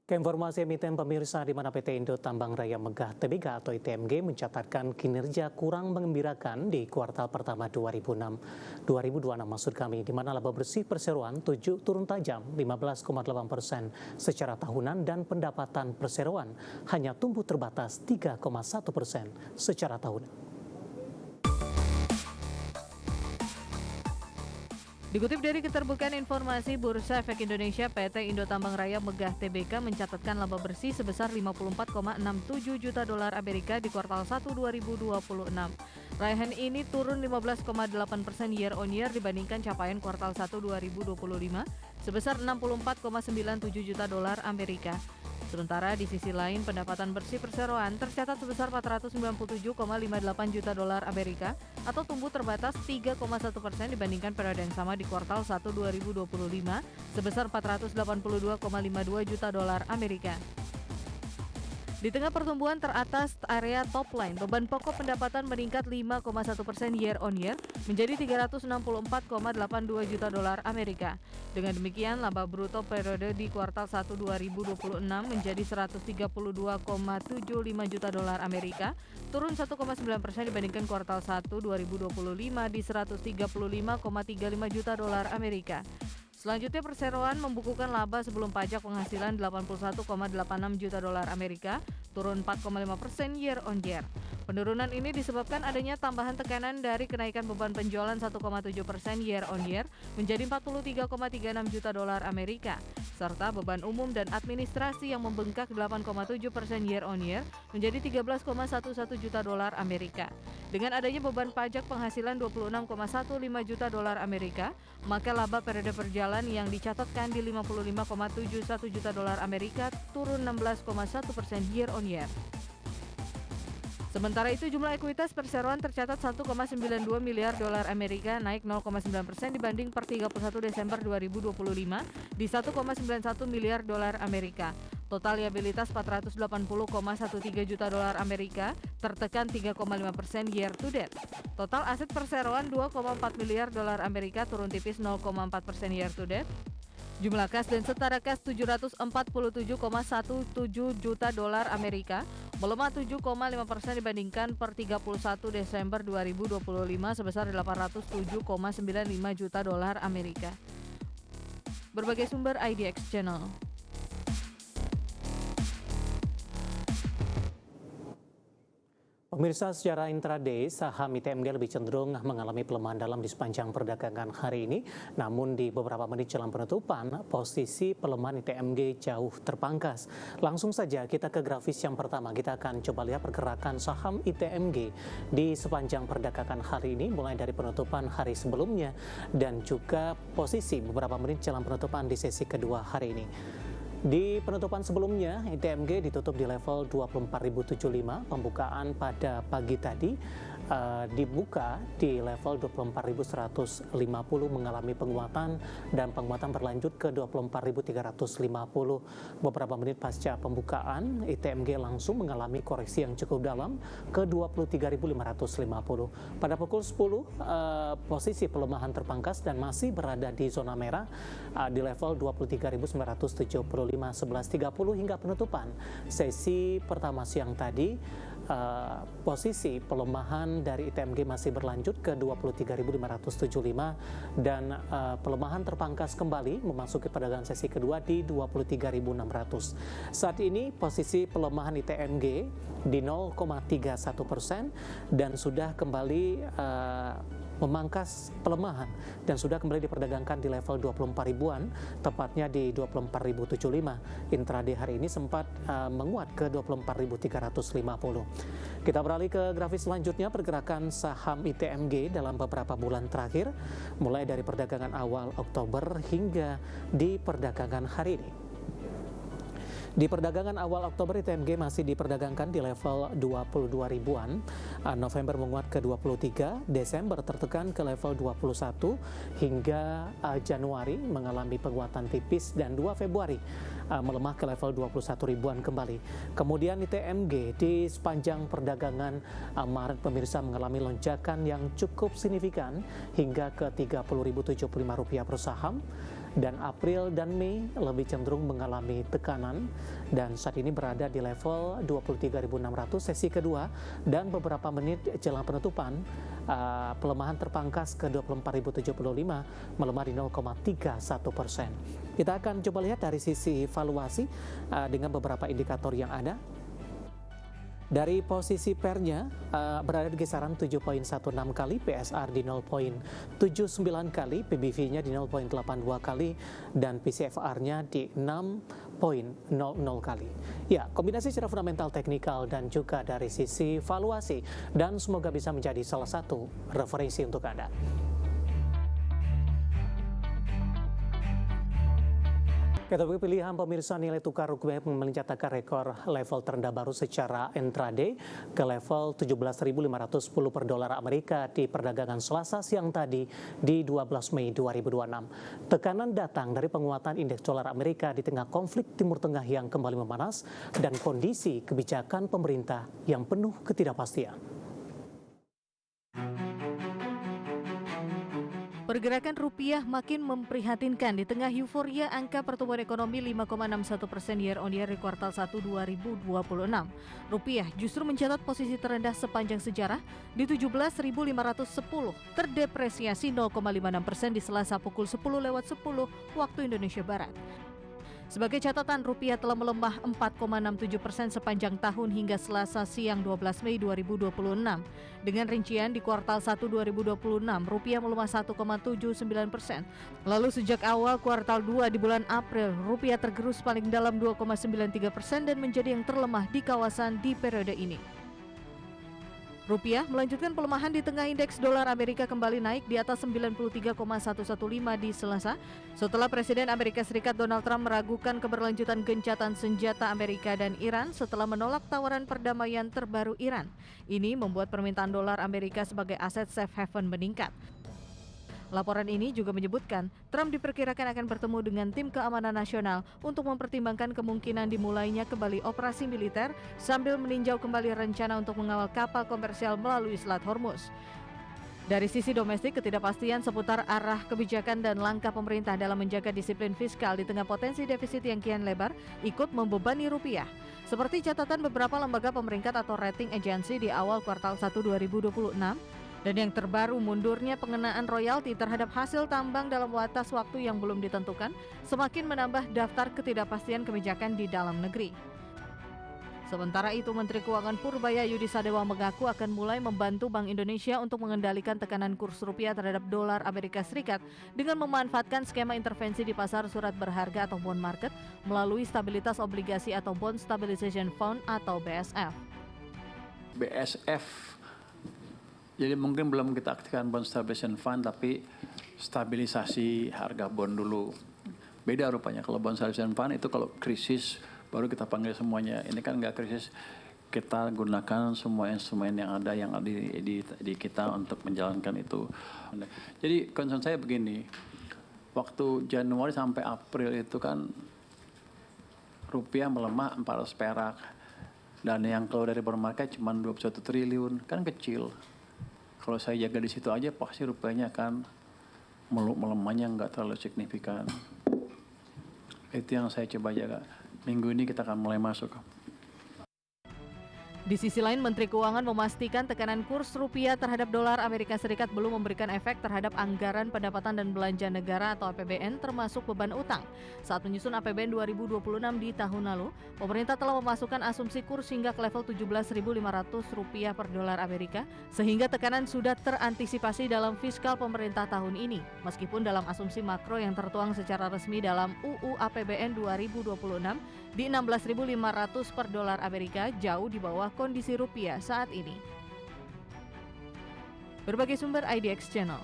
Keinformasi emiten pemirsa di mana PT Indo Tambang Raya Megah Tbk atau ITMG mencatatkan kinerja kurang mengembirakan di kuartal pertama 2026 maksud kami, di mana laba bersih perseroan turun tajam 15,8% secara tahunan dan pendapatan perseroan hanya tumbuh terbatas 3,1% secara tahunan. Dikutip dari Keterbukaan Informasi Bursa Efek Indonesia, PT Indo Tambang Raya Megah Tbk mencatatkan laba bersih sebesar 54,67 juta dolar Amerika di kuartal 1 2026. Raihan ini turun 15,8% year on year dibandingkan capaian kuartal 1 2025 sebesar 64,97 juta dolar Amerika. Sementara di sisi lain, pendapatan bersih perseroan tercatat sebesar 497,58 juta dolar Amerika atau tumbuh terbatas 3,1% dibandingkan periode yang sama di kuartal 1 2025 sebesar 482,52 juta dolar Amerika. Di tengah pertumbuhan teratas area top line, beban pokok pendapatan meningkat 5,1% year on year menjadi 364,82 juta dolar Amerika. Dengan demikian, laba bruto periode di kuartal 1 2026 menjadi 132,75 juta dolar Amerika, turun 1,9% dibandingkan kuartal 1 2025 di 135,35 juta dolar Amerika. Selanjutnya, perseroan membukukan laba sebelum pajak penghasilan 81,86 juta dolar Amerika, turun 4,5% year on year. Penurunan ini disebabkan adanya tambahan tekanan dari kenaikan beban penjualan 1,7% year on year menjadi 43,36 juta dolar Amerika, serta beban umum dan administrasi yang membengkak 8,7% year on year menjadi 13,11 juta dolar Amerika. Dengan adanya beban pajak penghasilan 26,15 juta dolar Amerika, maka laba periode perjalanan yang dicatatkan di 55,71 juta dolar Amerika turun 16,1% year on year. Sementara itu, jumlah ekuitas perseroan tercatat 1,92 miliar dolar Amerika, naik 0,9% dibanding per 31 Desember 2025 di 1,91 miliar dolar Amerika. Total liabilitas 480,13 juta dolar Amerika tertekan 3,5% year to date. Total aset perseroan 2,4 miliar dolar Amerika turun tipis 0,4% year to date. Jumlah kas dan setara kas 747,17 juta dolar Amerika melemah 7,5% dibandingkan per 31 Desember 2025 sebesar 807,95 juta dolar Amerika. Berbagai sumber IDX Channel. Pemirsa, secara intraday, saham ITMG lebih cenderung mengalami pelemahan dalam di sepanjang perdagangan hari ini. Namun di beberapa menit jelang penutupan, posisi pelemahan ITMG jauh terpangkas. Langsung saja kita ke grafis yang pertama. Kita akan coba lihat pergerakan saham ITMG di sepanjang perdagangan hari ini, mulai dari penutupan hari sebelumnya dan juga posisi beberapa menit jelang penutupan di sesi kedua hari ini. Di penutupan sebelumnya, ITMG ditutup di level 24.075, pembukaan pada pagi tadi dibuka di level 24.150 mengalami penguatan dan penguatan berlanjut ke 24.350. Beberapa menit pasca pembukaan, ITMG langsung mengalami koreksi yang cukup dalam ke 23.550. Pada pukul 10, posisi pelemahan terpangkas dan masih berada di zona merah di level 23.975, 11.30 hingga penutupan sesi pertama siang tadi. Posisi pelemahan dari ITMG masih berlanjut ke 23.575 dan pelemahan terpangkas kembali memasuki perdagangan sesi kedua di 23.600. Saat ini posisi pelemahan ITMG di 0,31% dan sudah kembali memangkas pelemahan dan sudah kembali diperdagangkan di level 24 ribuan, tepatnya di 24.075. Intraday hari ini sempat menguat ke 24.350. Kita beralih ke grafis selanjutnya, pergerakan saham ITMG dalam beberapa bulan terakhir, mulai dari perdagangan awal Oktober hingga di perdagangan hari ini. Di perdagangan awal Oktober, ITMG masih diperdagangkan di level 22 ribuan. November menguat ke 23, Desember tertekan ke level 21, hingga Januari mengalami penguatan tipis dan 2 Februari melemah ke level 21 ribuan kembali. Kemudian ITMG di sepanjang perdagangan Maret, pemirsa, mengalami lonjakan yang cukup signifikan hingga ke Rp30.075 per saham. dan April dan Mei lebih cenderung mengalami tekanan dan saat ini berada di level 23.600 sesi kedua dan beberapa menit jelang penutupan pelemahan terpangkas ke 24.075 melemah di 0,31%. Kita akan coba lihat dari sisi valuasi dengan beberapa indikator yang ada. Dari posisi pairnya berada di kisaran 7,16 kali, PSR di 0,79 kali, PBV-nya di 0,82 kali, dan PCFR-nya di 6,00 kali. Ya, kombinasi secara fundamental, teknikal, dan juga dari sisi valuasi, dan semoga bisa menjadi salah satu referensi untuk Anda. Kategori pilihan pemirsa, nilai tukar rupiah mencatatkan rekor level terendah baru secara intraday ke level 17.510 per dolar Amerika di perdagangan Selasa siang tadi di 12 Mei 2026. Tekanan datang dari penguatan indeks dolar Amerika di tengah konflik Timur Tengah yang kembali memanas dan kondisi kebijakan pemerintah yang penuh ketidakpastian. Pergerakan rupiah makin memprihatinkan di tengah euforia angka pertumbuhan ekonomi 5,61% year on year di kuartal 1 2026. Rupiah justru mencatat posisi terendah sepanjang sejarah di 17.510, terdepresiasi 0,56% di Selasa pukul 10:10 waktu Indonesia Barat. Sebagai catatan, rupiah telah melemah 4,67% sepanjang tahun hingga Selasa siang 12 Mei 2026. Dengan rincian di kuartal 1 2026, rupiah melemah 1,79%. Lalu sejak awal kuartal 2 di bulan April, rupiah tergerus paling dalam 2,93% dan menjadi yang terlemah di kawasan di periode ini. Rupiah melanjutkan pelemahan di tengah indeks dolar Amerika kembali naik di atas 93,115 di Selasa setelah Presiden Amerika Serikat Donald Trump meragukan keberlanjutan gencatan senjata Amerika dan Iran setelah menolak tawaran perdamaian terbaru Iran. Ini membuat permintaan dolar Amerika sebagai aset safe haven meningkat. Laporan ini juga menyebutkan Trump diperkirakan akan bertemu dengan tim keamanan nasional untuk mempertimbangkan kemungkinan dimulainya kembali operasi militer sambil meninjau kembali rencana untuk mengawal kapal komersial melalui Selat Hormuz. Dari sisi domestik, ketidakpastian seputar arah kebijakan dan langkah pemerintah dalam menjaga disiplin fiskal di tengah potensi defisit yang kian lebar ikut membebani rupiah. Seperti catatan beberapa lembaga pemeringkat atau rating agency di awal kuartal 1 2026, dan yang terbaru, mundurnya pengenaan royalti terhadap hasil tambang dalam batas waktu yang belum ditentukan semakin menambah daftar ketidakpastian kebijakan di dalam negeri. Sementara itu, Menteri Keuangan Purbaya Yudisadewa mengaku akan mulai membantu Bank Indonesia untuk mengendalikan tekanan kurs rupiah terhadap dolar Amerika Serikat dengan memanfaatkan skema intervensi di pasar surat berharga atau bond market melalui stabilitas obligasi atau Bond Stabilization Fund atau BSF. Jadi mungkin belum kita aktifkan Bond Stabilization Fund, tapi stabilisasi harga bond dulu. Beda rupanya, kalau Bond Stabilization Fund itu kalau krisis baru kita panggil semuanya. Ini kan nggak krisis, kita gunakan semua instrumen yang ada di kita untuk menjalankan itu. Jadi concern saya begini, waktu Januari sampai April itu kan rupiah melemah 400 perak. Dan yang keluar dari bond market cuma 21 triliun, kan kecil. Kalau saya jaga di situ aja, pasti rupiahnya akan melemahnya nggak terlalu signifikan. Itu yang saya coba jaga. Minggu ini kita akan mulai masuk. Di sisi lain, Menteri Keuangan memastikan tekanan kurs rupiah terhadap dolar Amerika Serikat belum memberikan efek terhadap anggaran pendapatan dan belanja negara atau APBN termasuk beban utang. Saat menyusun APBN 2026 di tahun lalu, pemerintah telah memasukkan asumsi kurs hingga ke level 17.500 rupiah per dolar Amerika, sehingga tekanan sudah terantisipasi dalam fiskal pemerintah tahun ini. Meskipun dalam asumsi makro yang tertuang secara resmi dalam UU APBN 2026 di 16.500 per dolar Amerika, jauh di bawah kondisi rupiah saat ini. Berbagai sumber IDX Channel.